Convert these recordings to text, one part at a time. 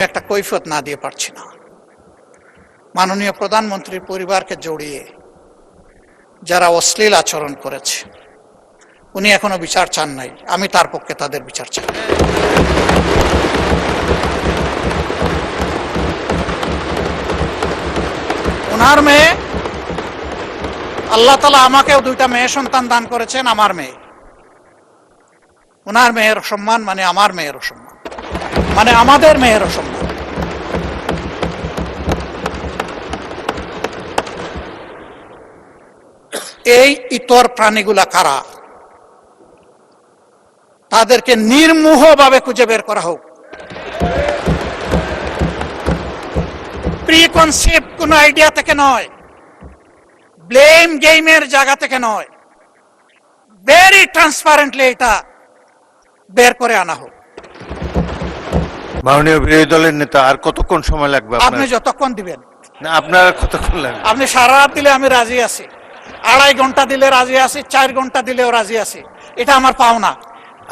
একটা কৈফিয়ত না দিয়ে পারছি না। মাননীয় প্রধানমন্ত্রীর পরিবারকে জড়িয়ে যারা অশ্লীল আচরণ করেছে, উনি এখনো বিচার চান নাই, আমি তার পক্ষে তাদের বিচার চাই। ওনার মেয়ে, আল্লাহ তাআলা আমাকেও দুইটা মেয়ে সন্তান দান করেছেন, আমার মেয়ে। ওনার মেয়ের সম্মান মানে আমার মেয়েরও সম্মান, মানে আমাদের মেয়েরও সম্মান। এই ইতর প্রাণীগুলা কারা, তাদেরকে নির্মোহভাবে খুঁজে বের করা হোক। প্রিকনসেপ্ট কোন আইডিয়া থেকে নয়, ব্লেম গেমের জায়গা থেকে নয়, ভেরি ট্রান্সপারেন্টলি এটা বের করে আনা হোক। মাননীয় বিরোধী দলের নেতা, আর কতক্ষণ সময় লাগবে? আপনি যতক্ষণ দিবেন। না, আপনার কতক্ষণ লাগবে? আপনি সারা রাত দিলে আমি রাজি আছি, 2.5 ঘন্টা দিলে রাজি আছি, 4 ঘন্টা দিলেও রাজি আছি। এটা আমার পাওনা।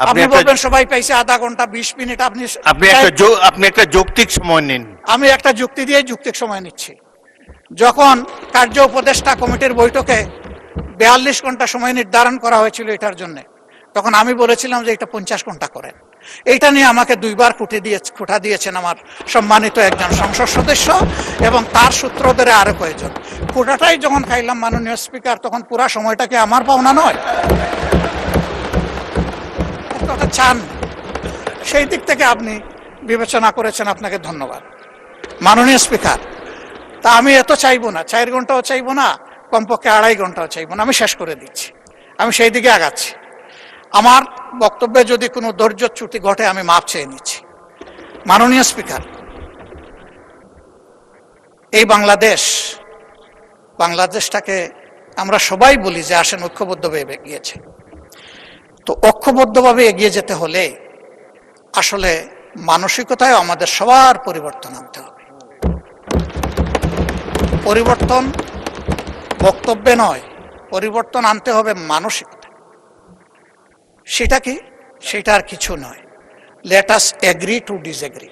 আপনি বলবেন সবাই পাইছে আধা ঘন্টা 20 মিনিট, আপনি একটা যৌক্তিক সময় নিন। আমি একটা যুক্তি দিয়ে যৌক্তিক সময় নিচ্ছি। যখন কার্য উপদেষ্টা কমিটির বৈঠকে 42 ঘন্টা সময় নির্ধারণ করা হয়েছিল এটার জন্য, তখন আমি বলেছিলাম যে এটা 50 ঘন্টা করেন। এইটা নিয়ে আমাকে 2 বার খোঁটা দিয়েছেন আমার সম্মানিত একজন সংসদ সদস্য এবং তার সূত্র ধরে আরো কয়েকজন। খোঁটাটাই যখন খাইলাম মাননীয় স্পিকার, তখন পুরা সময়টা কি আমার পাওনা নয়? কথা চান, সেই দিক থেকে আপনি বিবেচনা করেছেন, আপনাকে ধন্যবাদ মাননীয় স্পিকার। তা আমি এত চাইবো না, 4 ঘন্টাও চাইবো না, কমপক্ষে 2.5 ঘন্টাও চাইবো না। আমি শেষ করে দিচ্ছি, আমি সেই দিকে আগাচ্ছি। আমার বক্তব্যে যদি কোনো ধৈর্যচ্যুতি ঘটে আমি মাপ চেয়ে নিচ্ছি। মাননীয় স্পিকার, এই বাংলাদেশটাকে আমরা সবাই বলি যে আসেন ঐক্যবদ্ধভাবে এগিয়েছে। তো ঐক্যবদ্ধভাবে এগিয়ে যেতে হলে আসলে মানসিকতায় আমাদের সবার পরিবর্তন আনতে হবে। পরিবর্তন বক্তব্যে নয়, পরিবর্তন আনতে হবে মানসিকতা। সেটা কি? সেটা আর কিছু নয়, let us agree to disagree.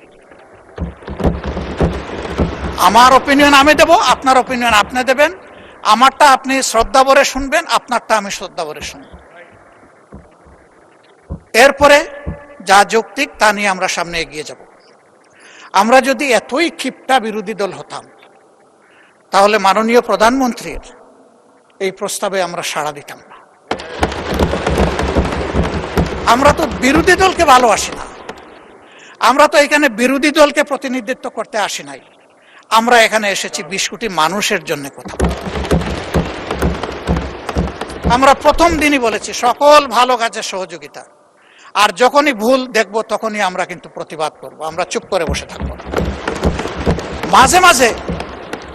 আমার অপিনিয়ন আমি দেব, আপনার অপিনিয়ন আপনি দেবেন, আমারটা আপনি শ্রদ্ধা ভরে শুনবেন, আপনারটা আমি শ্রদ্ধা ভরে শুনব। এরপরে যা যৌক্তিক তা নিয়ে আমরা সামনে এগিয়ে যাব। আমরা যদি এতই ক্ষিপ্তা বিরোধী দল হতাম, তাহলে মাননীয় প্রধানমন্ত্রীর এই প্রস্তাবে আমরা সাড়া দিতাম না। আমরা তো বিরোধী দলকে ভালোবাসি না, আমরা তো এখানে বিরোধী দলকে প্রতিনিধিত্ব করতে আসি নাই। আমরা এখানে এসেছি 20 কোটি মানুষের জন্য কথা বলতে। আমরা প্রথম দিনই বলেছি সকল ভালো কাজের সহযোগিতা, আর যখনই ভুল দেখব তখনই আমরা কিন্তু প্রতিবাদ করব, আমরা চুপ করে বসে থাকবো না। মাঝে মাঝে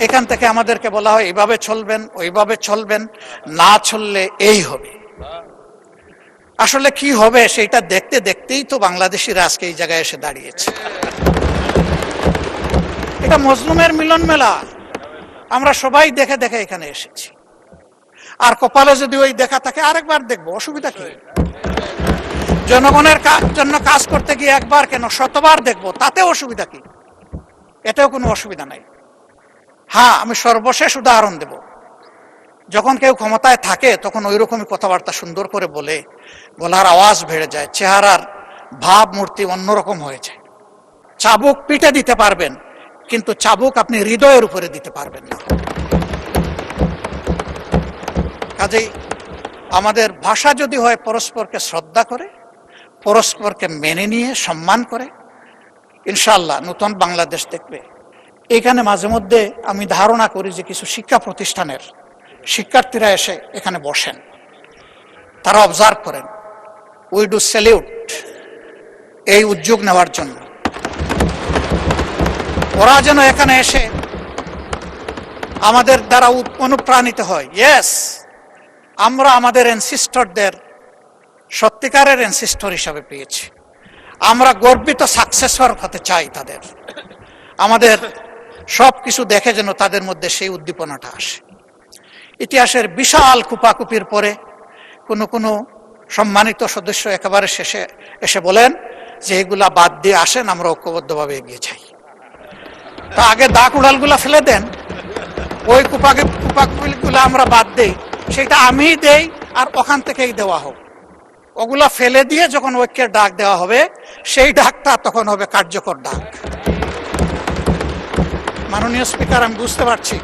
এখান থেকে আমাদেরকে বলা হয় এইভাবে চলবেন, ওইভাবে চলবেন, না চললে এই হবে। আসলে কি হবে সেটা দেখতে দেখতেই তো বাংলাদেশিরা আজকে এই জায়গায় এসে দাঁড়িয়েছে। এটা মজলুমের মিলন মেলা, আমরা সবাই দেখে দেখে এখানে এসেছি। আর কপালে যদি ওই দেখা থাকে আরেকবার দেখবো, অসুবিধা কি? জনগণের জন্য কাজ করতে গিয়ে একবার কেন 100বার দেখবো, তাতে অসুবিধা কি? এতেও কোনো অসুবিধা নাই। হ্যাঁ, আমি সর্বশেষ উদাহরণ দেব, যখন কেউ ক্ষমতায় থাকে তখন ওই রকমই কথাবার্তা সুন্দর করে বলে, গলার আওয়াজ বেড়ে যায়, চেহারার ভাব মূর্তি অন্যরকম হয়ে যায়। চাবুক পিঠে দিতে পারবেন, কিন্তু চাবুক আপনি হৃদয়ের উপরে দিতে পারবেন না। কাজেই আমাদের ভাষা যদি হয় পরস্পরকে শ্রদ্ধা করে, পরস্পরকে মেনে নিয়ে সম্মান করে, ইনশাআল্লাহ নতুন বাংলাদেশ দেখবে। এখানে মাঝে মধ্যে আমি ধারণা করি যে কিছু শিক্ষা প্রতিষ্ঠানের শিক্ষার্থীরা এসে এখানে বসেন, তারা অবজার্ভ করেন। উই ডু স্যালিউট এই উদ্যোগ নেওয়ার জন্য। ওরা যেন এখানে এসে আমাদের দ্বারা অনুপ্রাণিত হয়। ইয়েস, আমরা আমাদের এনসিস্টরদের সত্যিকারের এনসিস্টর হিসাবে পেয়েছি। আমরা গর্বিত সাকসেসর হতে চাই তাদের। আমাদের সব কিছু দেখে যেন তাদের মধ্যে সেই উদ্দীপনাটা আসে। ইতিহাসের বিশাল কুপাকুপির পরে কোনো সম্মানিত সদস্য একেবারে শেষে এসে বলেন যে এগুলা বাদ দিয়ে আসেন, আমরা ঐক্যবদ্ধভাবে এগিয়ে যাই। তা আগে দাগ উড়ালগুলা ফেলে দেন, ওই কুপাকুপিগুলো আমরা বাদ দেই, সেটা আমিই দেই আর ওখান থেকেই দেওয়া হোক। ওগুলা ফেলে দিয়ে যখন ঐক্যের ডাক দেওয়া হবে, সেই ডাকটা তখন হবে কার্যকর ডাক। মাননীয় স্পিকার, আমি বুঝতে পারছি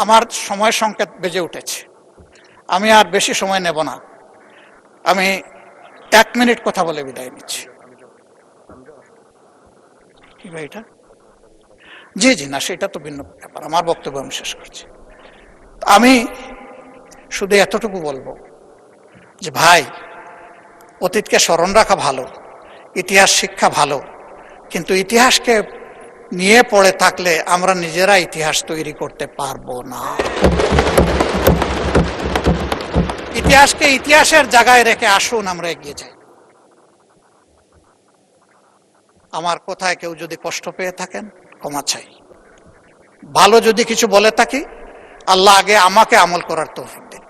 আমার সময় সংকেত বেজে উঠেছে, আমি আর বেশি সময় নেব না। আমি 1 মিনিট কথা বলে বিদায় নিচ্ছি। কি ভাই এটা? জি জি, না সেটা তো ভিন্ন ব্যাপার, আমার বক্তব্য আমি শেষ করছি। আমি শুধু এতটুকু বলবো যে ভাই, অতীতকে স্মরণ রাখা ভালো, ইতিহাস শিক্ষা ভালো, কিন্তু ইতিহাসকে নিয়ে পড়ে থাকলে আমরা নিজেরা ইতিহাস তৈরি করতে পারবো না। ইতিহাসকে ইতিহাসের জায়গায় রেখে আসুন আমরা এগিয়ে যাই। আমার কথায় কেউ যদি কষ্ট পেয়ে থাকেন, ক্ষমা চাই। ভালো যদি কিছু বলে থাকি, আল্লাহ আগে আমাকে আমল করার তৌফিক দিন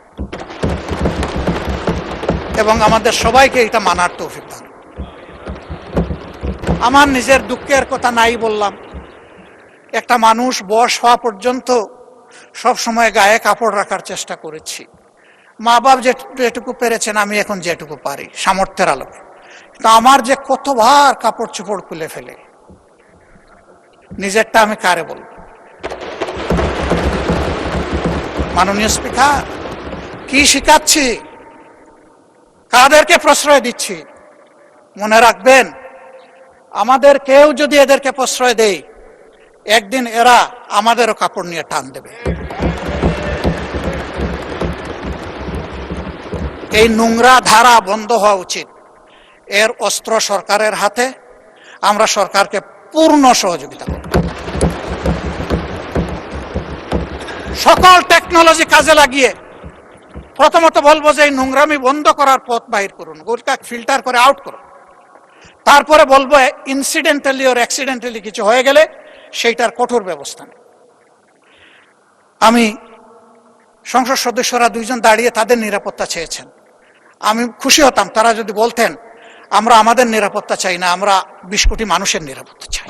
এবং আমাদের সবাইকে এটা মানার তৌফিক দান। আমার নিজের দুঃখের কথা নাই বললাম, একটা মানুষ বয়স হওয়া পর্যন্ত সব সময় গায়ে কাপড় রাখার চেষ্টা করেছি। মা বাপ যেটুকু পেরেছেন, আমি এখন যেটুকু পারি সামর্থ্যের আলোকে। তা আমার যে কতবার কাপড় চোপড় খুলে ফেলে, নিজেরটা আমি কারে বলব? মাননীয় স্পিকার, কি শিখাচ্ছি, কাদেরকে প্রশ্রয় দিচ্ছি? মনে রাখবেন, আমাদের কেউ যদি এদেরকে প্রশ্রয় দেয়, একদিন এরা আমাদেরও কাপড় নিয়ে টান দেবে। এই নোংরা ধারা বন্ধ হওয়া উচিত। এর অস্ত্র সরকারের হাতে, আমরা সরকারকে পূর্ণ সহযোগিতা করব। সকল টেকনোলজি কাজে লাগিয়ে প্রথমত বলবো যে এই নোংরামি বন্ধ করার পথ বাহির করুন, গোলটা ফিল্টার করে আউট করুন। তারপরে বলবো ইনসিডেন্টালি ওর অ্যাক্সিডেন্টালি কিছু হয়ে গেলে সেইটার কঠোর ব্যবস্থা নেই। আমি সংসদ সদস্যরা 2 জন দাঁড়িয়ে তাদের নিরাপত্তা চেয়েছেন, আমি খুশি হতাম তারা যদি বলতেন আমরা আমাদের নিরাপত্তা চাই না, আমরা 20 কোটি মানুষের নিরাপত্তা চাই।